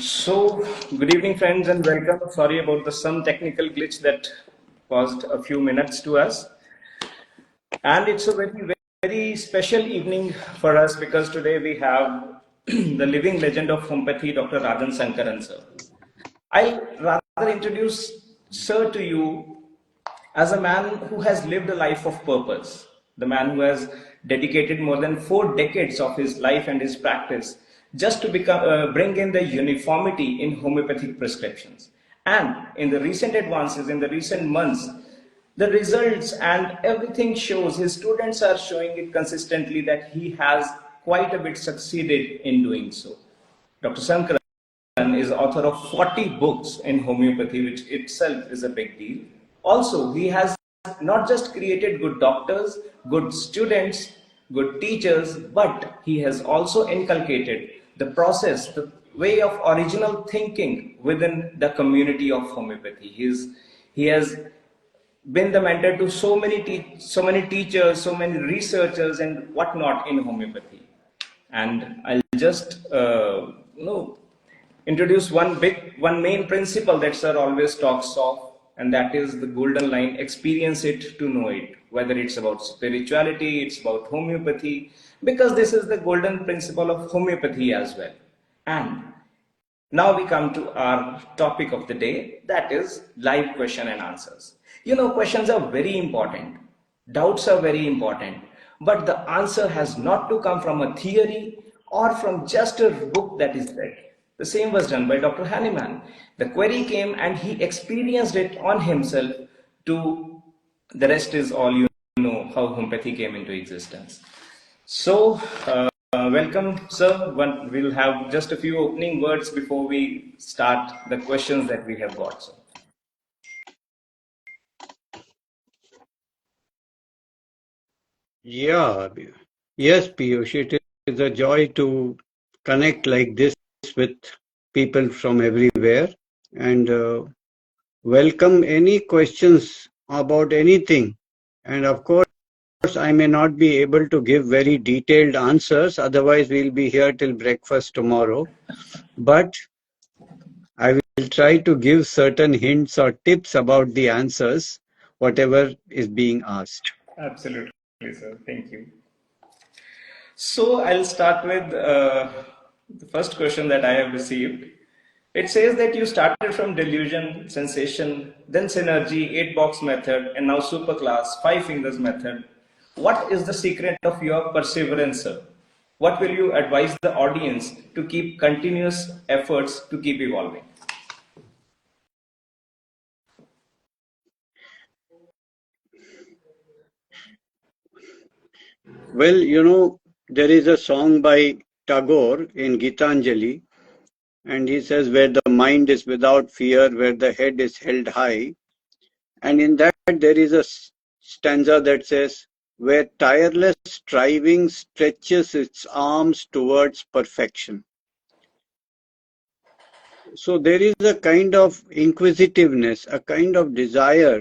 So, good evening, friends, and welcome. Sorry about some technical glitch that caused a few minutes to us. And it's a very special evening for us because today we have the living legend of homeopathy, Dr. Rajan Sankaran, sir. I'll rather introduce Sir to you as a man who has lived a life of purpose, the man who has dedicated more than 4 decades of his life and his practice just to bring in the uniformity in homeopathic prescriptions. And in the recent advances, in the recent months, the results and everything shows, his students are showing it consistently that he has quite a bit succeeded in doing so. Dr. Sankaran is author of 40 books in homeopathy, which itself is a big deal. Also, he has not just created good doctors, good students, good teachers, but he has also inculcated the process, the way of original thinking within the community of homeopathy. He has been the mentor to so many teachers, so many researchers and whatnot in homeopathy. And I'll just introduce one main principle that Sir always talks of, and that is the golden line: experience it to know it. Whether it's about spirituality, it's about homeopathy, because this is the golden principle of homeopathy as well. And now we come to our topic of the day, that is live question and answers. Questions are very important, doubts are very important, but the answer has not to come from a theory or from just a book that is read. The same was done by Dr. Hahnemann. The query came and he experienced it on himself. To the rest is all you know how homeopathy came into existence. So, welcome, sir. We'll have just a few opening words before we start the questions that we have got. So. Yeah, yes, Piyush, it is a joy to connect like this with people from everywhere and welcome any questions about anything. And of course, I may not be able to give very detailed answers, otherwise we'll be here till breakfast tomorrow. But I will try to give certain hints or tips about the answers, whatever is being asked. Absolutely, sir. Thank you. So I'll start with the first question that I have received. It says that you started from delusion, sensation, then synergy, 8-box method, and now super class, 5 fingers method. What is the secret of your perseverance, sir? What will you advise the audience to keep continuous efforts to keep evolving? Well, there is a song by Tagore in Gitanjali, and he says, where the mind is without fear, where the head is held high. And in that, there is a stanza that says, where tireless striving stretches its arms towards perfection. So there is a kind of inquisitiveness, a kind of desire,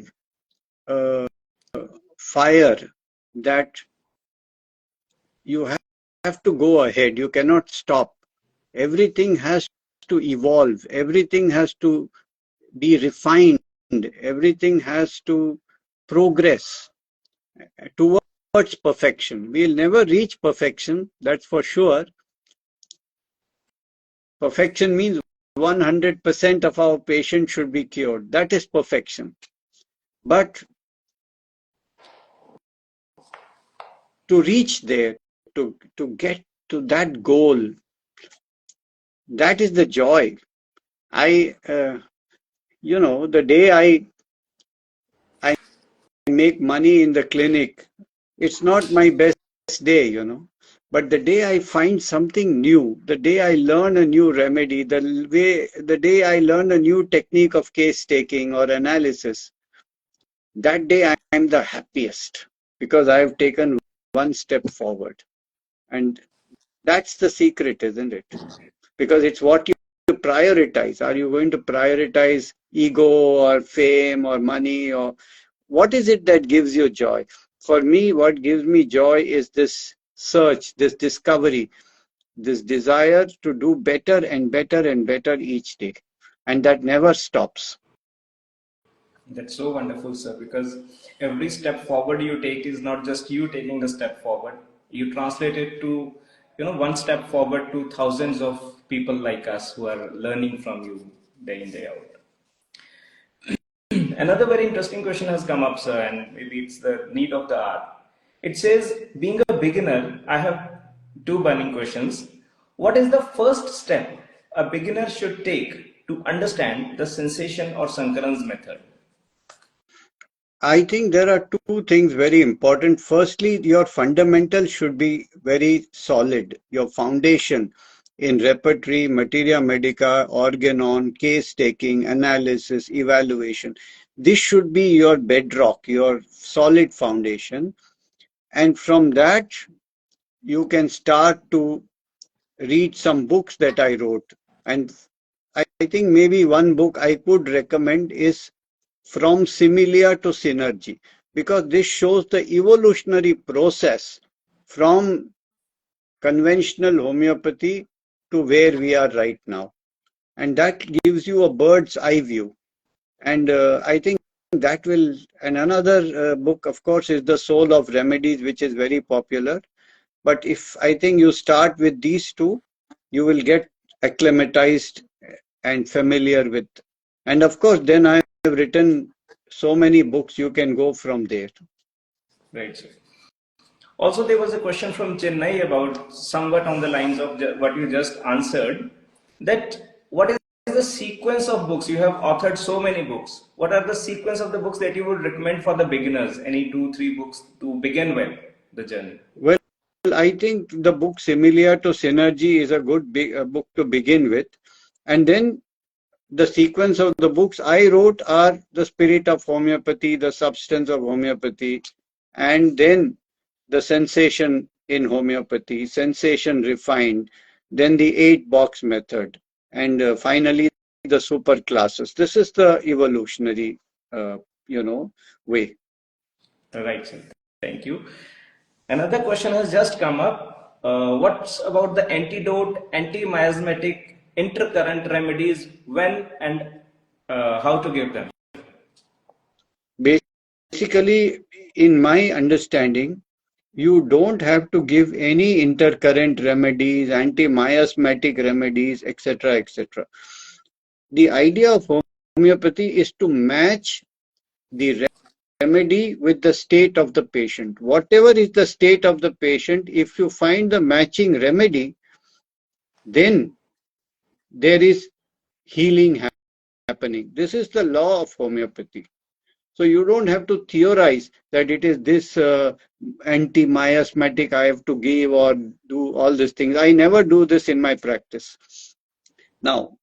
fire that you have to go ahead. You cannot stop. Everything has to evolve. Everything has to be refined. Everything has to progress towards perfection. We'll never reach perfection, that's for sure. Perfection means 100% of our patients should be cured. That is perfection. But to reach there, to get to that goal, that is the joy. The day I make money in the clinic, it's not my best day, But the day I find something new, the day I learn a new remedy, the day I learn a new technique of case taking or analysis, that day I'm the happiest because I've taken one step forward. And that's the secret, isn't it? Because it's what you prioritize. Are you going to prioritize ego or fame or money, or what is it that gives you joy? For me, what gives me joy is this search, this discovery. this desire to do better and better and better each day. And that never stops. That's so wonderful, sir, because every step forward you take is not just you taking the step forward. You translate it to, one step forward to thousands of people like us who are learning from you day in, day out. Another very interesting question has come up, sir, and maybe it's the need of the hour. It says, being a beginner, I have two burning questions. What is the first step a beginner should take to understand the sensation or Sankaran's method? I think there are two things very important. Firstly, your fundamentals should be very solid. Your foundation in repertory, materia medica, organon, case taking, analysis, evaluation. This should be your bedrock, your solid foundation. And from that, you can start to read some books that I wrote. And I think maybe one book I could recommend is From Similia to Synergy, because this shows the evolutionary process from conventional homeopathy to where we are right now. And that gives you a bird's eye view. And I think that will, and another book, of course, is The Soul of Remedies, which is very popular. But if I think you start with these two, you will get acclimatized and familiar with. And of course, then I have written so many books, you can go from there. Right, sir. Also, there was a question from Chennai about somewhat on the lines of what you just answered, that what is the sequence of books? You have authored so many books. What are the sequence of the books that you would recommend for the beginners? Any 2-3 books to begin with the journey? Well, I think the book Similia to Synergy is a good book to begin with. And then the sequence of the books I wrote are The Spirit of Homeopathy, The Substance of Homeopathy, and then The Sensation in Homeopathy, Sensation Refined, then the 8-box method, and finally the super classes. This is the evolutionary, way. Right, sir. Thank you. Another question has just come up. What's about the antidote, anti-miasmatic, intercurrent remedies, when and how to give them? Basically, in my understanding, you don't have to give any intercurrent remedies, anti-miasmatic remedies, etc., etc. The idea of homeopathy is to match the remedy with the state of the patient. Whatever is the state of the patient, if you find the matching remedy, then there is healing happening. This is the law of homeopathy. So you don't have to theorize that it is this anti-miasmatic I have to give or do all these things. I never do this in my practice. Now,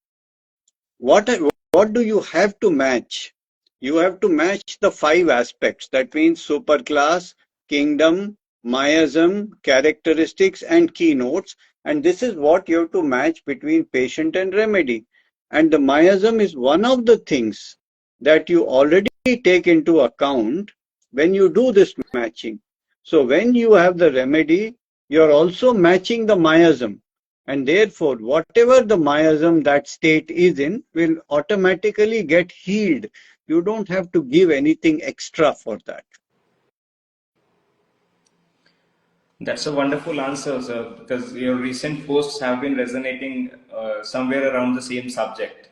what do you have to match? You have to match the 5 aspects. That means superclass, kingdom, miasm, characteristics, and keynotes. And this is what you have to match between patient and remedy. And the miasm is one of the things that you already take into account when you do this matching. So when you have the remedy, you're also matching the miasm. And therefore, whatever the miasm that state is in will automatically get healed. You don't have to give anything extra for that. That's a wonderful answer, sir, because your recent posts have been resonating somewhere around the same subject.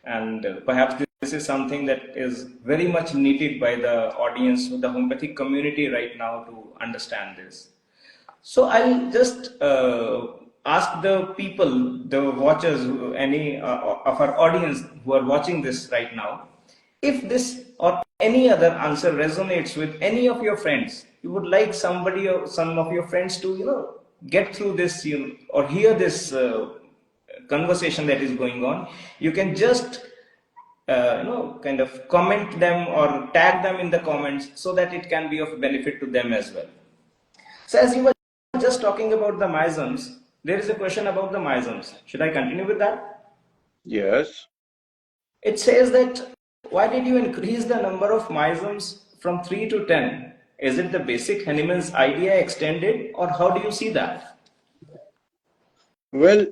And perhaps this is something that is very much needed by the audience, the homeopathic community right now to understand this. So I'll just ask the people, the watchers, any of our audience who are watching this right now, if this or any other answer resonates with any of your friends, you would like somebody or some of your friends to, get through this, or hear this conversation that is going on, you can just, kind of comment them or tag them in the comments so that it can be of benefit to them as well. So as you were just talking about the miasms, there is a question about the miasms. Should I continue with that? Yes. It says that, why did you increase the number of miasms from 3 to 10? Is it the basic Hahnemann's idea extended, or how do you see that? Well,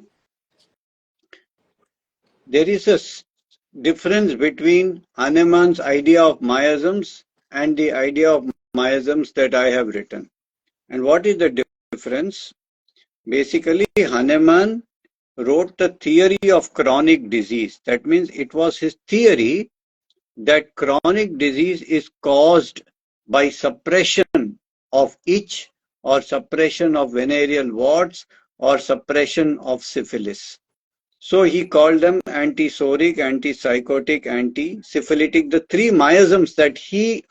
there is a difference between Hahnemann's idea of miasms and the idea of miasms that I have written. And what is the difference? Basically, Hahnemann wrote the theory of chronic disease. That means it was his theory that chronic disease is caused by suppression of itch or suppression of venereal warts or suppression of syphilis. So he called them anti-psoric, anti-psychotic, anti-syphilitic. The three miasms that he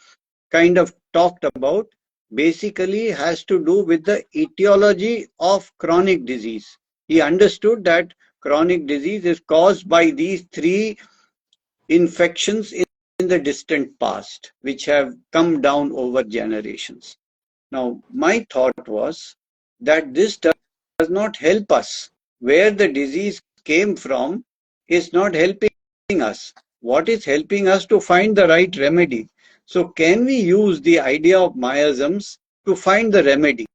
kind of talked about basically has to do with the etiology of chronic disease. He understood that chronic disease is caused by these three infections in the distant past, which have come down over generations. Now, my thought was that this does not help us. Where the disease came from is not helping us. What is helping us to find the right remedy? So can we use the idea of miasms to find the remedy?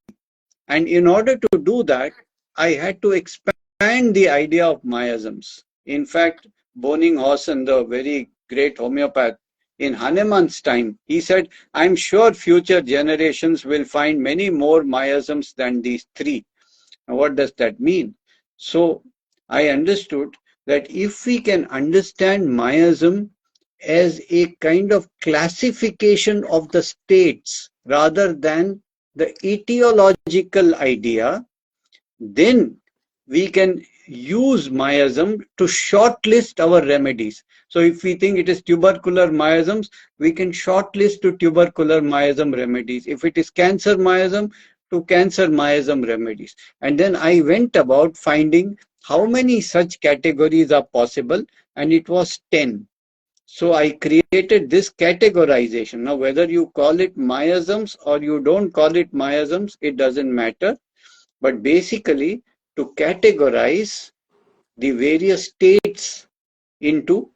And in order to do that, I had to expand the idea of miasms. In fact, 𝗏𝗏𝗄𝗧, the very great homeopath, in Hahnemann's time, he said, I'm sure future generations will find many more miasms than these three. Now, what does that mean? So I understood that if we can understand miasm as a kind of classification of the states rather than the etiological idea, then we can use miasm to shortlist our remedies. So if we think it is tubercular miasms, we can shortlist to tubercular miasm remedies. If it is cancer miasm, to cancer miasm remedies. And then I went about finding how many such categories are possible, and it was 10. So I created this categorization. Now, whether you call it miasms or you don't call it miasms, it doesn't matter. But basically, to categorize the various states into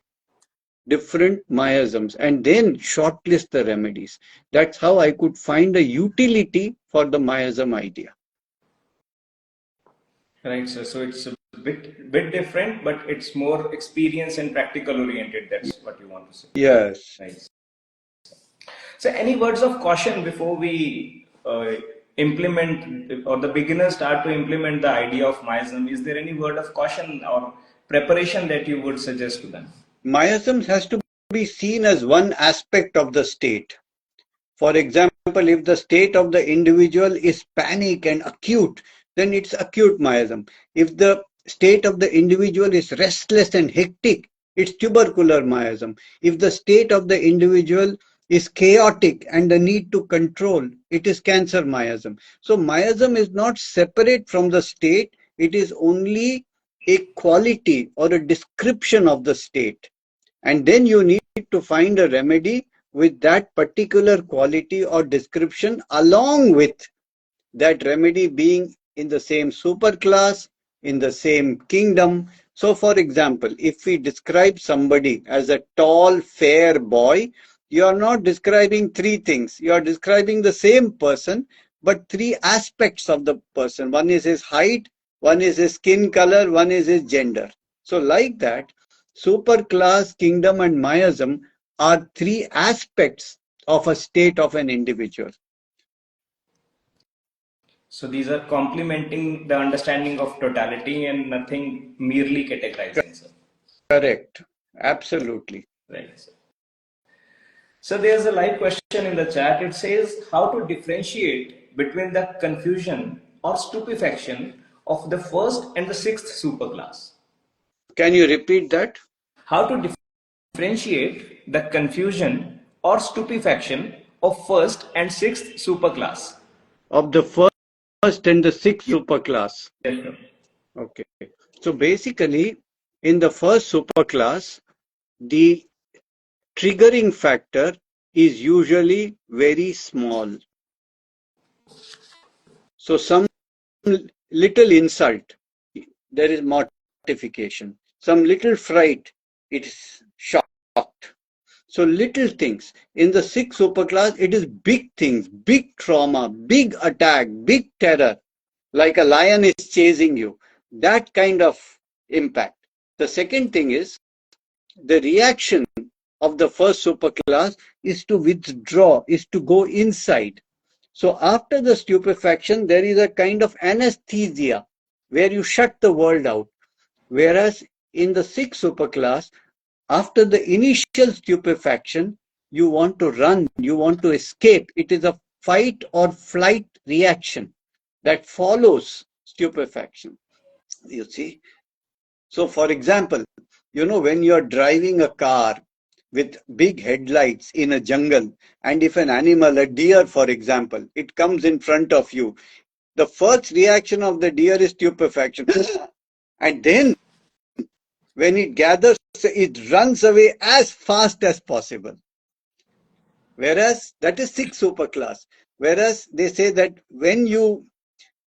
different miasms and then shortlist the remedies. That's how I could find a utility for the miasm idea. Right, sir. So it's a bit different, but it's more experience and practical oriented. That's what you want to say. Yes. Right. So any words of caution before we implement or the beginners start to implement the idea of miasm? Is there any word of caution or preparation that you would suggest to them? Miasms has to be seen as one aspect of the state. For example, if the state of the individual is panic and acute, then it's acute miasm. If the state of the individual is restless and hectic, it's tubercular miasm. If the state of the individual is chaotic and the need to control, it is cancer miasm. So miasm is not separate from the state, it is only a quality or a description of the state. And then you need to find a remedy with that particular quality or description, along with that remedy being in the same superclass, in the same kingdom. So for example, if we describe somebody as a tall, fair boy, you are not describing three things. You are describing the same person, but three aspects of the person. One is his height, one is his skin color, one is his gender. So like that, superclass, kingdom, and miasm are three aspects of a state of an individual. So these are complementing the understanding of totality and nothing merely categorizing, sir. Correct. Absolutely. Right, sir. So there's a live question in the chat. It says how to differentiate between the confusion or stupefaction of the first and the sixth superclass. Can you repeat that? How to differentiate the confusion or stupefaction of first and sixth superclass. Of the first and the sixth superclass. Yes, sir. Okay. So basically, in the first superclass, the triggering factor is usually very small. So some little insult, there is mortification. Some little fright, it is shocked. So little things. In the sixth superclass, it is big things, big trauma, big attack, big terror. Like a lion is chasing you. that kind of impact. The second thing is the reaction of the first superclass is to withdraw, is to go inside. So after the stupefaction, there is a kind of anesthesia where you shut the world out. Whereas in the sixth superclass, after the initial stupefaction, you want to run, you want to escape. It is a fight or flight reaction that follows stupefaction, you see. So for example, when you're driving a car with big headlights in a jungle, and if an animal, a deer for example, it comes in front of you, the first reaction of the deer is stupefaction. And then when it gathers, it runs away as fast as possible. Whereas that is sixth superclass. Whereas they say that when you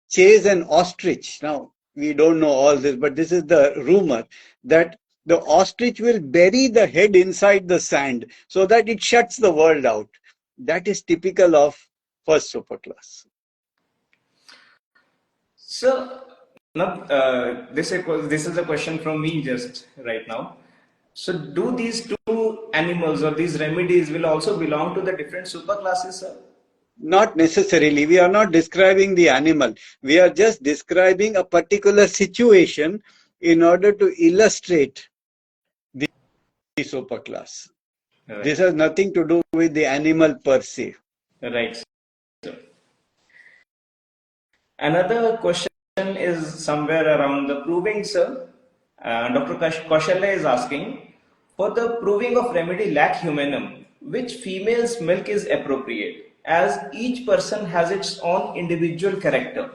chase an ostrich, now we don't know all this, but this is the rumor, that the ostrich will bury the head inside the sand so that it shuts the world out. That is typical of first superclass. So, now, this is a question from me just right now. So, do these two animals or these remedies will also belong to the different superclasses, sir? Not necessarily. We are not describing the animal. We are just describing a particular situation in order to illustrate the superclass. Right. This has nothing to do with the animal per se. Right. Another question is somewhere around the proving, sir. Dr. Kaushalya is asking, for the proving of remedy lac humanum, which female's milk is appropriate, as each person has its own individual character?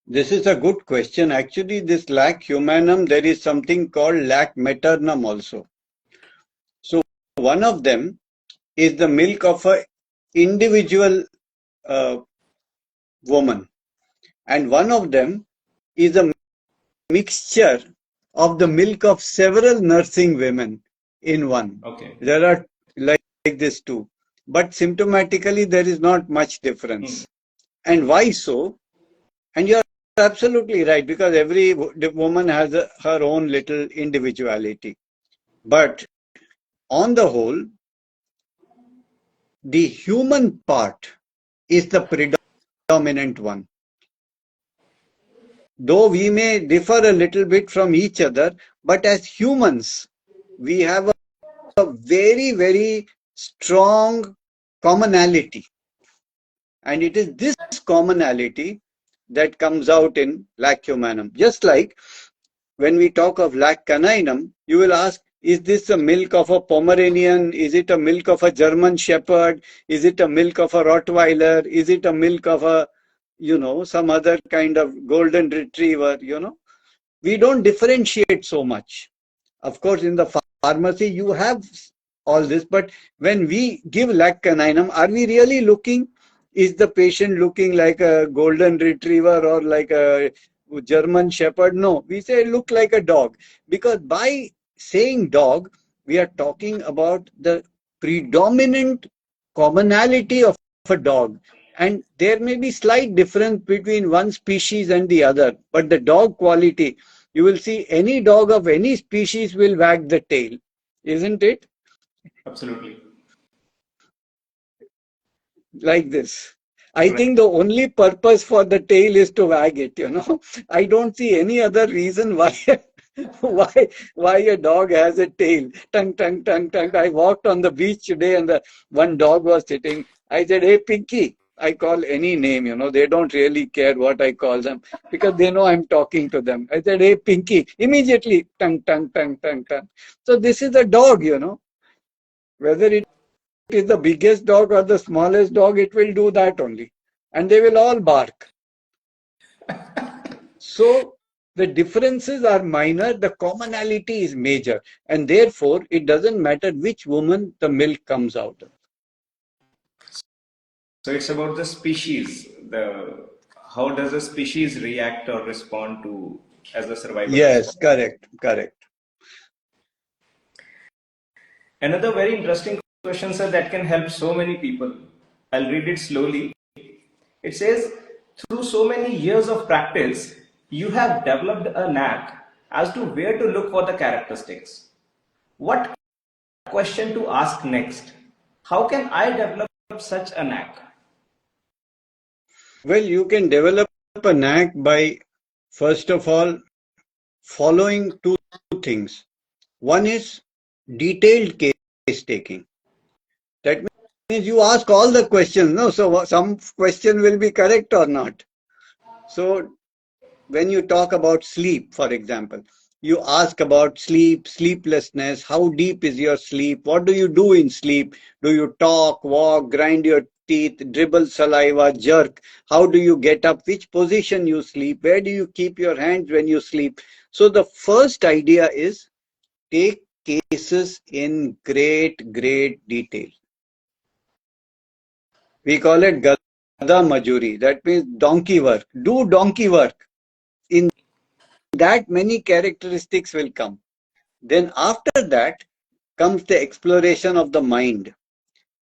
This is a good question. Actually, this lac humanum, there is something called lac maternum also. So one of them is the milk of an individual woman, and one of them is a mixture of the milk of several nursing women in one. Okay. There are like this too, but symptomatically there is not much difference. And why so? And you're absolutely right, because every woman has her own little individuality. But on the whole, the human part is the predominant one. Though we may differ a little bit from each other, but as humans, we have a very, very strong commonality. And it is this commonality that comes out in lac humanum. Just like when we talk of lac caninum, you will ask, is this a milk of a Pomeranian? Is it a milk of a German Shepherd? Is it a milk of a Rottweiler? Is it a milk of a, some other kind of golden retriever, We don't differentiate so much. Of course, in the pharmacy, you have all this, but when we give lac caninum, are we really looking? Is the patient looking like a golden retriever or like a German Shepherd? No, we say look like a dog, because by saying dog, we are talking about the predominant commonality of a dog. And there may be slight difference between one species and the other, but the dog quality, you will see any dog of any species will wag the tail, isn't it? Absolutely. Like this. I think the only purpose for the tail is to wag it, I don't see any other reason why why a dog has a tail. Tongue, tongue, tongue, tongue. I walked on the beach today and one dog was sitting. I said, hey, Pinky. I call any name, they don't really care what I call them because they know I'm talking to them. I said, hey, Pinky. Immediately, tongue, tongue, tongue, tongue, tongue. So this is a dog, Whether it is the biggest dog or the smallest dog, it will do that only. And they will all bark. So the differences are minor, the commonality is major. And therefore, it doesn't matter which woman the milk comes out of. So it's about the species. How does a species react or respond to as a survival? Yes, response. Correct. Another very interesting question, sir, that can help so many people. I'll read it slowly. It says, through so many years of practice, you have developed a knack as to where to look for the characteristics. What question to ask next? How can I develop such a knack? Well, you can develop a knack by, first of all, following two things. One is detailed case taking. That means you ask all the questions, no? So some question will be correct or not. So when you talk about sleep, for example, you ask about sleep, sleeplessness, how deep is your sleep, what do you do in sleep, do you talk, walk, grind your teeth, dribble saliva, jerk, how do you get up, which position you sleep, where do you keep your hands when you sleep. So the first idea is take cases in great detail. We call it gada majuri, that means donkey work. Do donkey work. In that many characteristics will come. Then after that comes the exploration of the mind.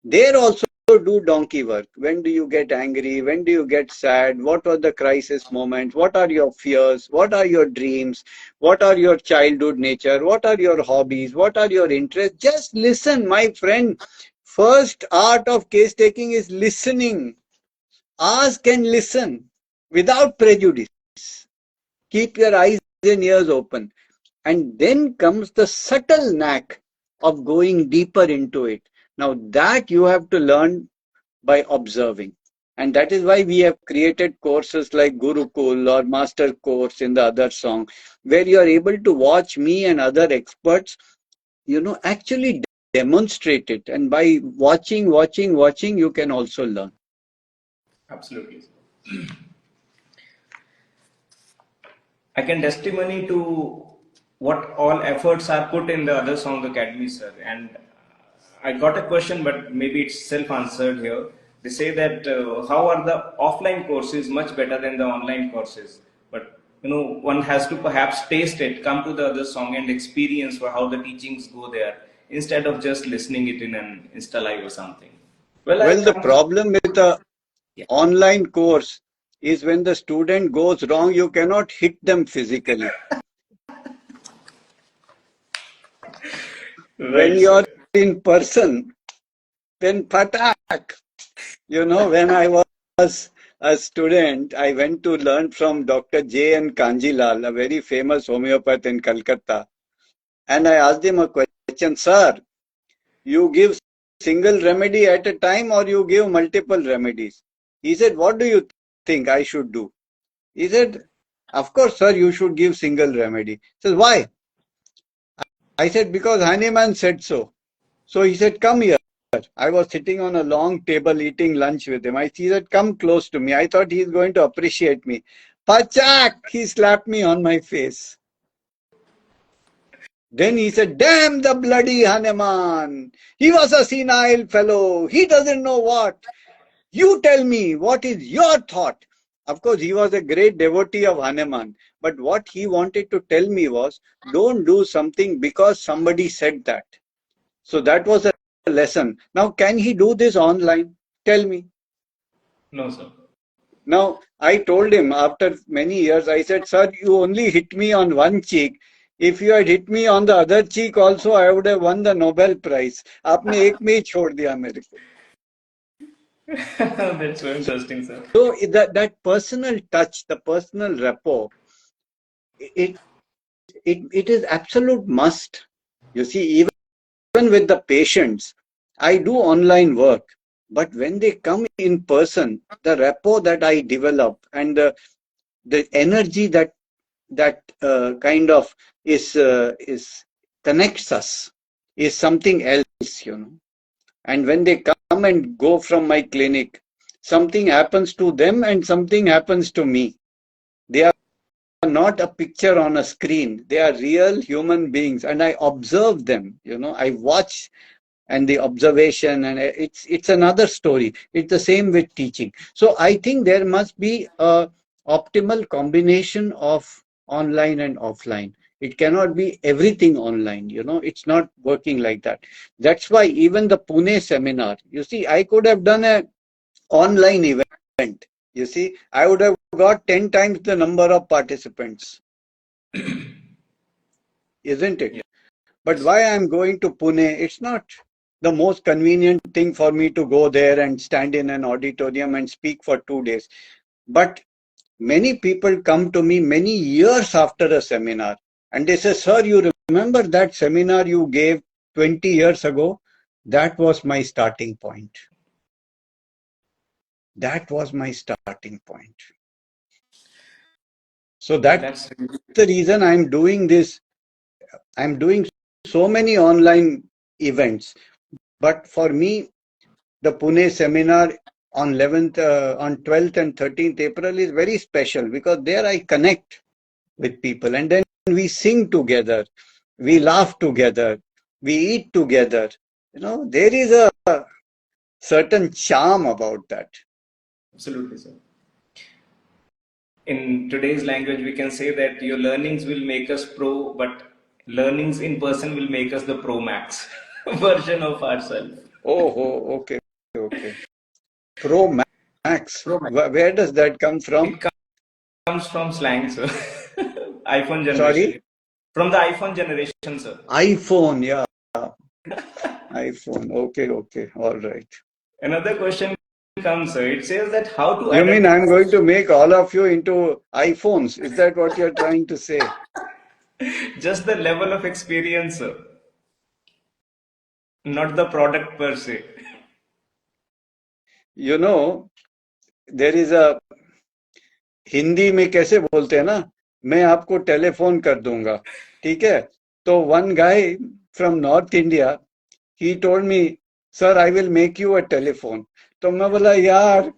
There also do donkey work. When do you get angry? When do you get sad? What are the crisis moments? What are your fears? What are your dreams? What are your childhood nature? What are your hobbies? What are your interests? Just listen, my friend. First art of case taking is listening. Ask and listen without prejudice. Keep your eyes and ears open. And then comes the subtle knack of going deeper into it. Now that you have to learn by observing. And that is why we have created courses like Gurukul or Master Course in the other song, where you are able to watch me and other experts, actually demonstrate it. And by watching, you can also learn. Absolutely. I can testimony to what all efforts are put in the other song academy, sir. And I got a question, but maybe it's self-answered here. They say that how are the offline courses much better than the online courses? But one has to perhaps taste it, come to the other song and experience for how the teachings go there, instead of just listening it in an Insta live or something. Well, the problem with the online course is when the student goes wrong, you cannot hit them physically. When you're in person, then patak. When I was a student, I went to learn from Dr. J.N. Kanjilal, a very famous homeopath in Calcutta. And I asked him a question, sir, you give single remedy at a time or you give multiple remedies? He said, what do you think I should do? He said, of course, sir, you should give single remedy. He says, why? I said, because Hahnemann said so. So he said, come here. I was sitting on a long table eating lunch with him. He said, come close to me. I thought he's going to appreciate me. Pachak! He slapped me on my face. Then he said, damn the bloody Hahnemann. He was a senile fellow. He doesn't know what. You tell me, what is your thought? Of course, he was a great devotee of Hahnemann. But what he wanted to tell me was, don't do something because somebody said that. So that was a lesson. Now, can he do this online? Tell me. No, sir. Now, I told him after many years, I said, sir, you only hit me on one cheek. If you had hit me on the other cheek also, I would have won the Nobel Prize. आपने एक में ही छोड़ दिया मेरे को. That's so interesting, sir. So that personal touch, the personal rapport, it is absolute must. You see, even with the patients, I do online work, but when they come in person, the rapport that I develop and the energy that kind of is connects us is something else, And when they come and go from my clinic, something happens to them and something happens to me. They are not a picture on a screen. They are real human beings, and I observe them. I watch, and the observation, and it's another story. It's the same with teaching. So I think there must be a optimal combination of online and offline. It cannot be everything online, it's not working like that. That's why even the Pune seminar, you see, I could have done an online event, You see, I would have got 10 times the number of participants. Isn't it? Yeah. But why I'm going to Pune, it's not the most convenient thing for me to go there and stand in an auditorium and speak for 2 days. But many people come to me many years after a seminar and they say, sir, you remember that seminar you gave 20 years ago? That was my starting point. That was my starting point. So that's the reason I'm doing this. I'm doing so many online events. But for me, the Pune seminar on 12th and 13th April is very special because there I connect with people and then we sing together, we laugh together, we eat together. You know, there is a certain charm about that. Absolutely, sir. In today's language, we can say that your learnings will make us pro, but learnings in person will make us the pro max version of ourselves. Oh, okay. Pro max. Where does that come from? It comes from slang, sir. iPhone generation. Sorry? From the iPhone generation, sir. iPhone, yeah. iPhone. Okay. All right. Another question comes, sir. It says that how to You mean I'm going to make all of you into iPhones? Is that what you're trying to say? Just the level of experience, sir. Not the product per se. You know, there is a Hindi में कैसे बोलते हैं ना, मैं आपको telephone कर दूंगा, ठीक है? तो one guy from North India, he told me, sir, I will make you a telephone. तो मैं बोला, यार,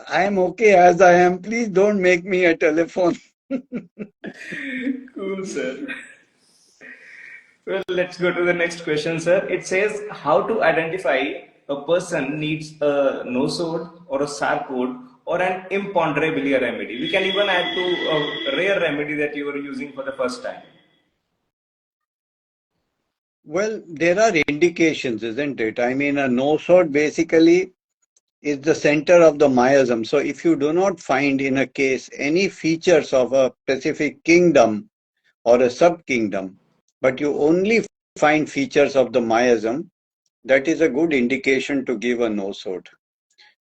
I am okay as I am. Please don't make me a telephone. Cool, sir. Well, let's go to the next question, sir. It says how to identify a person needs a no-sode or a SAR-code or an imponderability remedy. We can even add to a rare remedy that you are using for the first time. Well, there are indications, isn't it? I mean, a no-sode basically is the center of the miasm. So if you do not find in a case any features of a specific kingdom or a sub-kingdom, but you only find features of the miasm, that is a good indication to give a no-sode.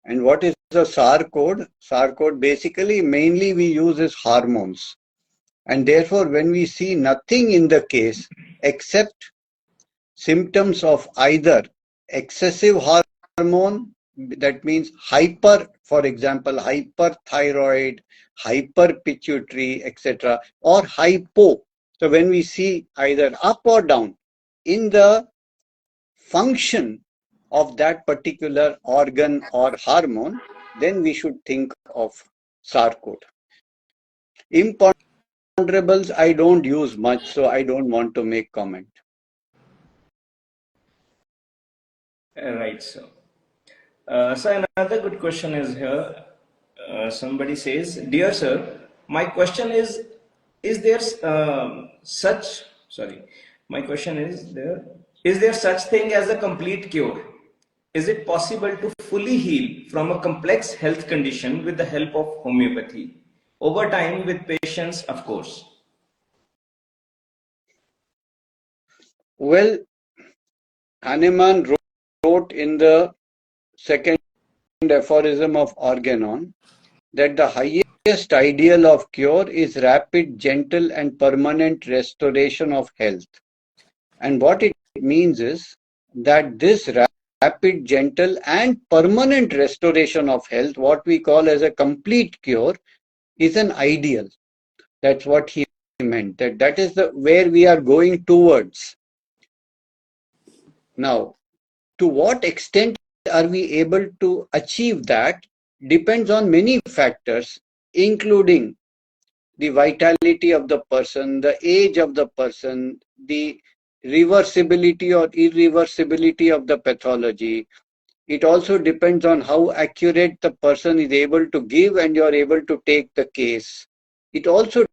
And what is the SAR code? SAR code basically mainly we use is hormones. And therefore when we see nothing in the case except symptoms of either excessive hormone, that means for example, hyperthyroid, hyperpituitary, etc., or hypo. So when we see either up or down in the function of that particular organ or hormone, then we should think of SAR code. Imponderables I don't use much, so I don't want to make comment. Right, sir. So another good question is here. Somebody says, dear sir, my question is there such thing as a complete cure? Is it possible to fully heal from a complex health condition with the help of homeopathy? Over time with patience, of course. Well, Hahnemann wrote in the second aphorism of Organon that the highest ideal of cure is rapid, gentle and permanent restoration of health. And what it means is that this rapid, gentle and permanent restoration of health, what we call as a complete cure, is an ideal. That's what he meant, that is where we are going towards. Now, to what extent are we able to achieve that depends on many factors, including the vitality of the person, the age of the person, the reversibility or irreversibility of the pathology. It also depends on how accurate the person is able to give and you are able to take the case. It also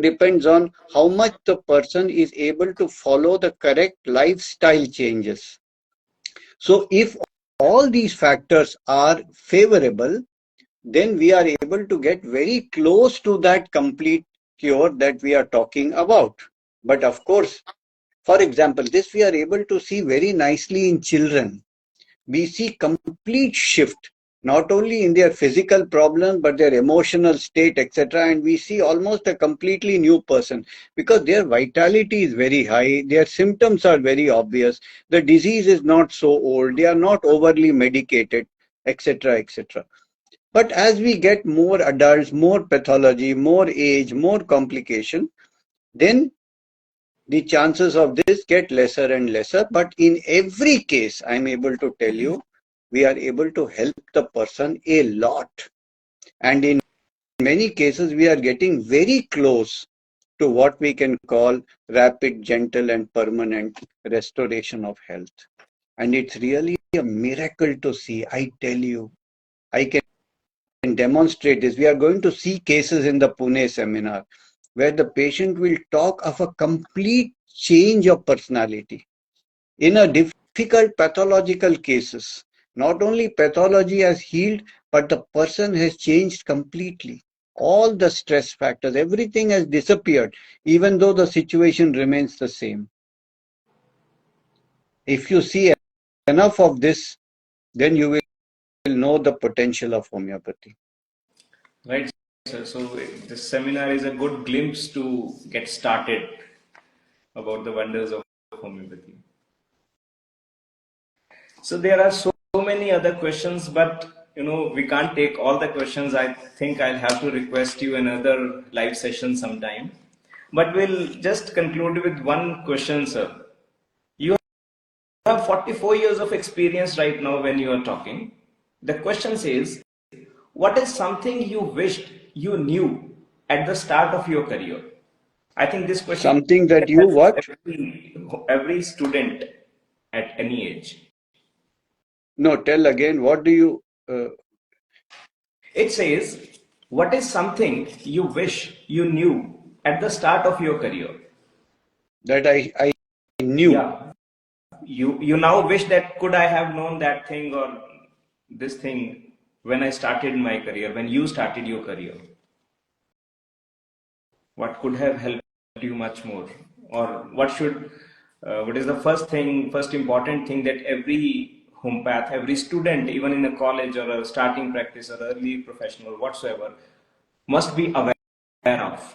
depends on how much the person is able to follow the correct lifestyle changes. So if all these factors are favorable, then we are able to get very close to that complete cure that we are talking about. But of course, for example, this we are able to see very nicely in children. We see complete shift, not only in their physical problems, but their emotional state, etc. And we see almost a completely new person because their vitality is very high, their symptoms are very obvious, the disease is not so old, they are not overly medicated, etc., etc. But as we get more adults, more pathology, more age, more complication, then the chances of this get lesser and lesser. But in every case, I'm able to tell you, we are able to help the person a lot. And in many cases, we are getting very close to what we can call rapid, gentle, and permanent restoration of health. And it's really a miracle to see. I tell you, I can demonstrate this. We are going to see cases in the Pune seminar where the patient will talk of a complete change of personality. In a difficult pathological cases, not only pathology has healed, but the person has changed completely. All the stress factors, everything has disappeared, even though the situation remains the same. If you see enough of this, then you will know the potential of homeopathy. Right, sir. So this seminar is a good glimpse to get started about the wonders of homeopathy. So there are so many other questions, but we can't take all the questions. I think I'll have to request you another live session sometime. But we'll just conclude with one question, sir. You have 44 years of experience right now when you are talking. The question says, what is something you wished you knew at the start of your career? I think this question Something that you helps what? every student at any age. No, tell again, what do you... It says, what is something you wish you knew at the start of your career? that I knew. Yeah. You now wish that could I have known that thing or this thing when I started my career, when you started your career? What could have helped you much more? Or what is the first important thing that every homeopath, every student, even in a college or a starting practice or early professional, whatsoever, must be aware of?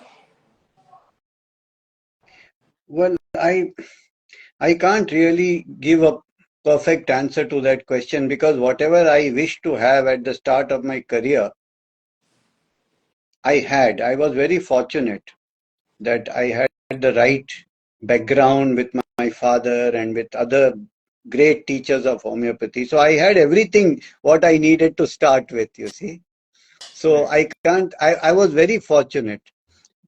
Well, I can't really give a perfect answer to that question because whatever I wish to have at the start of my career, I was very fortunate that I had the right background with my father and with other great teachers of homeopathy. So I had everything what I needed to start with, you see. So I was very fortunate.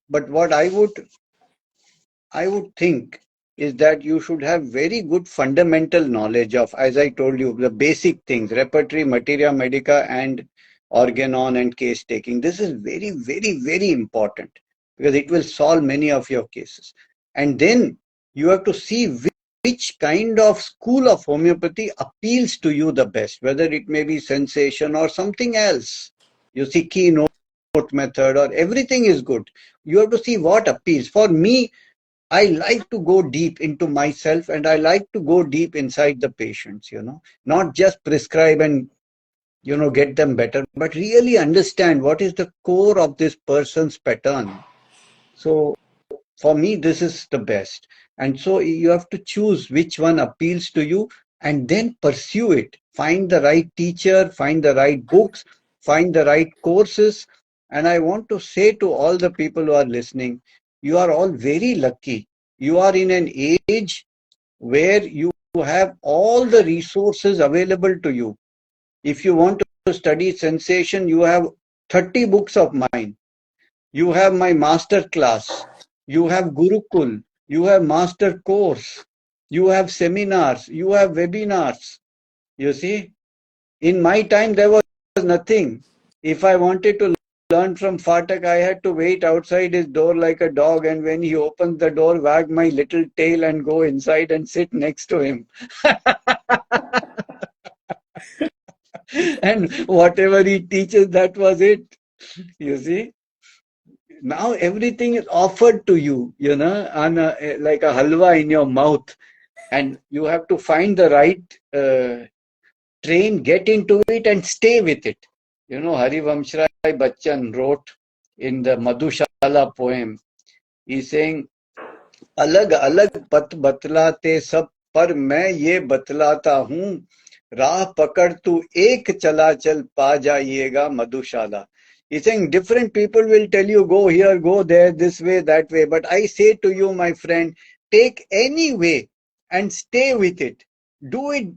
But what I would think is that you should have very good fundamental knowledge of, as I told you, the basic things, repertory, materia medica, and organon and case taking. This is very, very, very important because it will solve many of your cases. And then you have to see which kind of school of homeopathy appeals to you the best, whether it may be sensation or something else. You see, keynote method or everything is good. You have to see what appeals. For me, I like to go deep into myself and I like to go deep inside the patients, not just prescribe and, get them better, but really understand what is the core of this person's pattern. So for me, this is the best. And so you have to choose which one appeals to you and then pursue it. Find the right teacher, find the right books, find the right courses. And I want to say to all the people who are listening, you are all very lucky. You are in an age where you have all the resources available to you. If you want to study sensation, you have 30 books of mine. You have my master class. You have Gurukul. You have master course. You have seminars. You have webinars. You see, in my time, there was nothing. If I wanted to learn from Phatak, I had to wait outside his door like a dog. And when he opens the door, wag my little tail and go inside and sit next to him. And whatever he teaches, that was it. You see? Now everything is offered to you, on like a halwa in your mouth. And you have to find the right train, get into it and stay with it. 𝗙𝗰𝗲𝗀𝗃𝗲 wrote in the Madhushala poem, he's saying, अलग अलग पथ बतलाते सब पर मैं ये बतलाता हूँ राह पकड़ तू एक चला चल पा जाइएगा मधुशाला. He's saying different people will tell you go here, go there, this way, that way. But I say to you, my friend, take any way and stay with it. Do it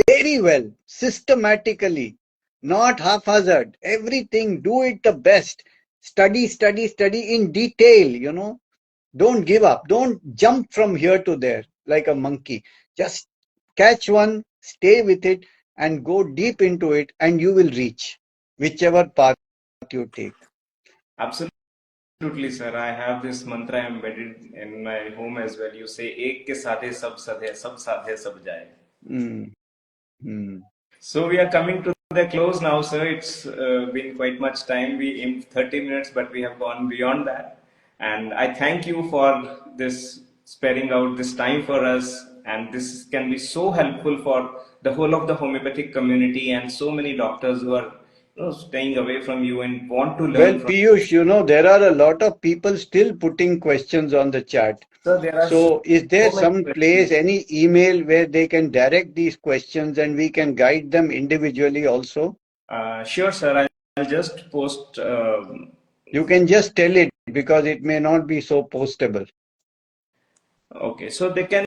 very well, systematically, not haphazard. Everything, do it the best. Study, study, study in detail. Don't give up. Don't jump from here to there like a monkey. Just catch one, stay with it, and go deep into it, and you will reach whichever path you take. Absolutely, sir. I have this mantra embedded in my home as well. You say, "एक के साथे सब साधे, सब साधे सब जाए." So we are coming to the close now, sir. It's been quite much time. We aimed 30 minutes, but we have gone beyond that. And I thank you for this sparing out this time for us. And this can be so helpful for the whole of the homeopathic community and so many doctors who are staying away from you and want to learn. Well, Piyush, there are a lot of people still putting questions on the chat. So is there some place, any email where they can direct these questions and we can guide them individually also? Sure, sir. I'll just post. You can just tell it because it may not be so postable. Okay, so they can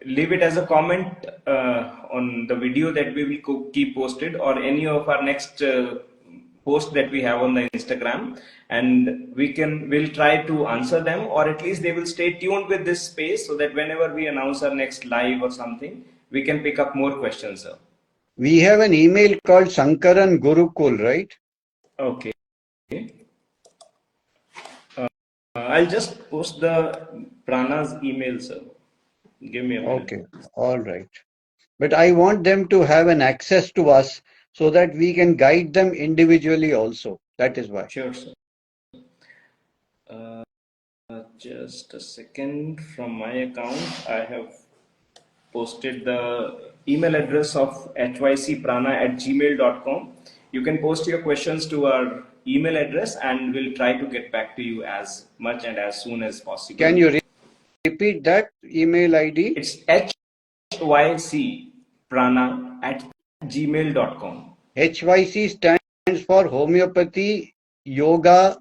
leave it as a comment on the video that we will keep posted or any of our next post that we have on the Instagram, and we'll try to answer them, or at least they will stay tuned with this space so that whenever we announce our next live or something, we can pick up more questions, sir. We have an email called sankarangurukul, right? Okay. I'll just post the Prana's email, sir. Give me a minute. Okay, all right. But I want them to have an access to us so that we can guide them individually also. That is why. Sure, sir. Just a second. From my account, I have posted the email address of hycprana@gmail.com. You can post your questions to our email address and we'll try to get back to you as much and as soon as possible. Can you repeat that email ID? It's hycprana@gmail.com. HYC stands for Homeopathy Yoga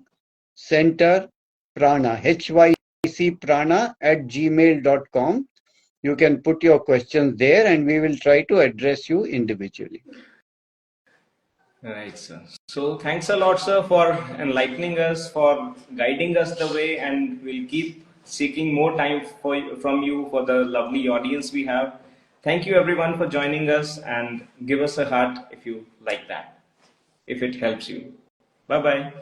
Center Prana. hycprana@gmail.com. You can put your questions there and we will try to address you individually. Right, sir. So thanks a lot, sir, for enlightening us, for guiding us the way, and we'll keep seeking more time from you for the lovely audience we have. Thank you everyone for joining us, and give us a heart if you like that, if it helps you. Bye-bye.